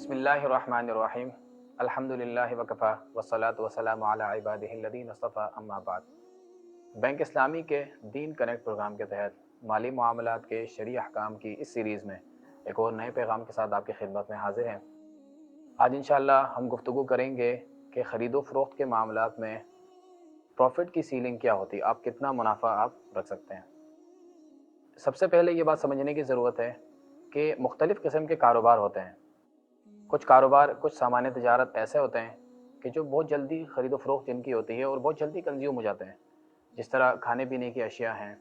बिस्मिल्लाहिर्रहमानिर्रहीम अल्हम्दुलिल्लाहि वकफ़ा वस्सलातु वस्सलामु अला इबादिहिल लज़ीना इस्तफ़ा अम्मा बाद। बैंक इस्लामी के दीन कनेक्ट प्रोग्राम के तहत माली मामलात के शरई अहकाम की इस सीरीज़ में एक और नए पैगाम के साथ आपकी खिदमत में हाजिर हैं। आज इंशाअल्लाह हम गुफ्तगू करेंगे कि ख़रीदो फ़रोख्त के मामलात में प्रॉफिट की सीलिंग क्या होती है, आप कितना मुनाफा आप रख सकते हैं। सबसे पहले ये बात समझने की ज़रूरत है कि मुख्तलिफ़ किस्म के कारोबार होते हैं। कुछ कारोबार, कुछ सामान्य तजारत ऐसे होते हैं कि जो बहुत जल्दी ख़रीदो फ़रोख्त जिनकी होती है और बहुत जल्दी कंज्यूम हो जाते हैं, जिस तरह खाने पीने की अशिया हैं।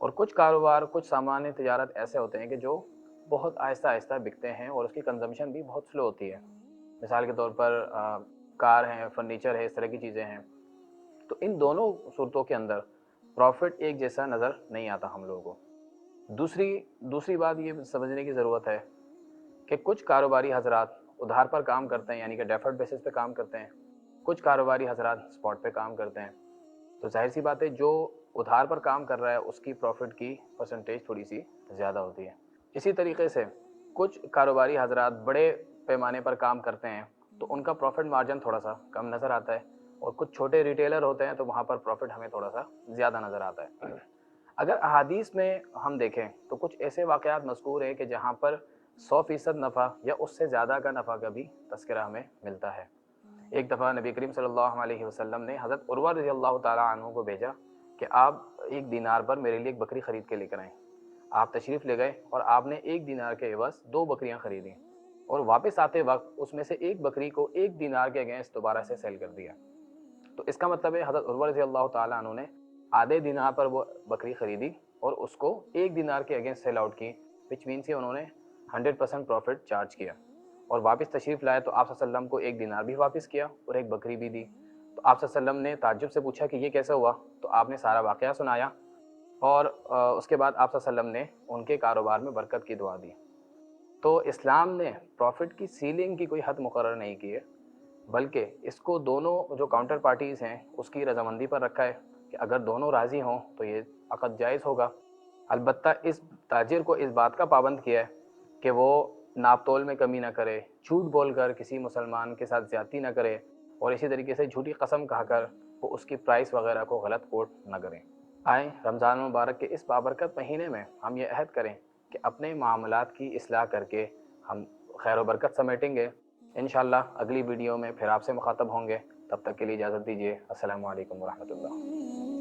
और कुछ कारोबार, कुछ सामान्य तजारत ऐसे होते हैं कि जो बहुत आहिस्ता आहिस्ता बिकते हैं और उसकी कंजम्पशन भी बहुत स्लो होती है। मिसाल के तौर पर कार हैं, फर्नीचर है, इस तरह की चीज़ें हैं। तो इन दोनों सूरतों के अंदर प्रॉफिट एक जैसा नज़र नहीं आता हम लोगों को। दूसरी बात ये समझने की ज़रूरत है कि कुछ कारोबारी हजरात उधार पर काम करते हैं, यानी कि डेफर्ड बेसिस पे काम करते हैं। कुछ कारोबारी हजरात स्पॉट पे काम करते हैं। तो जाहिर सी बात है, जो उधार पर काम कर रहा है उसकी प्रॉफिट की परसेंटेज थोड़ी सी ज़्यादा होती है। इसी तरीके से कुछ कारोबारी हजरात बड़े पैमाने पर काम करते हैं तो उनका प्रॉफिट मार्जिन थोड़ा सा कम नज़र आता है, और कुछ छोटे रिटेलर होते हैं तो वहाँ पर प्रॉफिट हमें थोड़ा सा ज़्यादा नज़र आता है। अगर अहादीस में हम देखें तो कुछ ऐसे वाक़यात मज़कूर हैं कि जहाँ पर 100% नफ़ा या उससे ज़्यादा का नफ़ा का भी तज़किरा हमें मिलता है। एक दफ़ा नबी करीम सल्लल्लाहु अलैहि वसल्लम ने हज़रत उर्वा रज़ियल्लाहु ताला अन्हु को भेजा कि आप 1 दीनार पर मेरे लिए एक बकरी ख़रीद के लेकर आएँ। आप तशरीफ़ ले गए और आपने 1 दीनार के एवज़ 2 बकरियाँ ख़रीदी, और वापस आते वक्त उसमें से एक बकरी को 1 दीनार के अगेंस्ट दोबारा से सेल कर दिया। तो इसका मतलब है हज़रत उर्वा रज़ियल्लाहु ताला अन्हु ने आधे दीनार पर वो बकरी ख़रीदी और उसको 1 दीनार के अगेंस्ट सेल आउट की, विच मीन्स उन्होंने 100% प्रॉफिट चार्ज किया। और वापस तशरीफ़ लाए तो आप सल्लम को 1 दीनार भी वापस किया और एक बकरी भी दी। तो आप सल्लम ने ताज्जुब से पूछा कि ये कैसे हुआ, तो आपने सारा वाक़या सुनाया, और उसके बाद आप सल्लम ने उनके कारोबार में बरकत की दुआ दी। तो इस्लाम ने प्रॉफिट की सीलिंग की कोई हद मुकर्रर नहीं की है, बल्कि इसको दोनों जो काउंटर पार्टीज़ हैं उसकी रजामंदी पर रखा है कि अगर दोनों राज़ी हों तो ये अक़द जायज़ होगा। अलबत्ता इस ताजिर को इस बात का पाबंद किया है कि वो नाप तोल में कमी ना करे, झूठ बोलकर किसी मुसलमान के साथ ज़्यादती ना करे, और इसी तरीके से झूठी कसम खाकर वो उसकी प्राइस वगैरह को गलत कोट ना करें। आए रमज़ान मुबारक के इस बाबरकत महीने में हम ये अहद करें कि अपने मामलात की इस्लाह करके हम खैर व बरकत समेटेंगे। इंशाअल्लाह अगली वीडियो में फिर आपसे मुखातब होंगे। तब तक के लिए इजाज़त दीजिए। अस्सलामु अलैकुम व रहमतुल्लाह।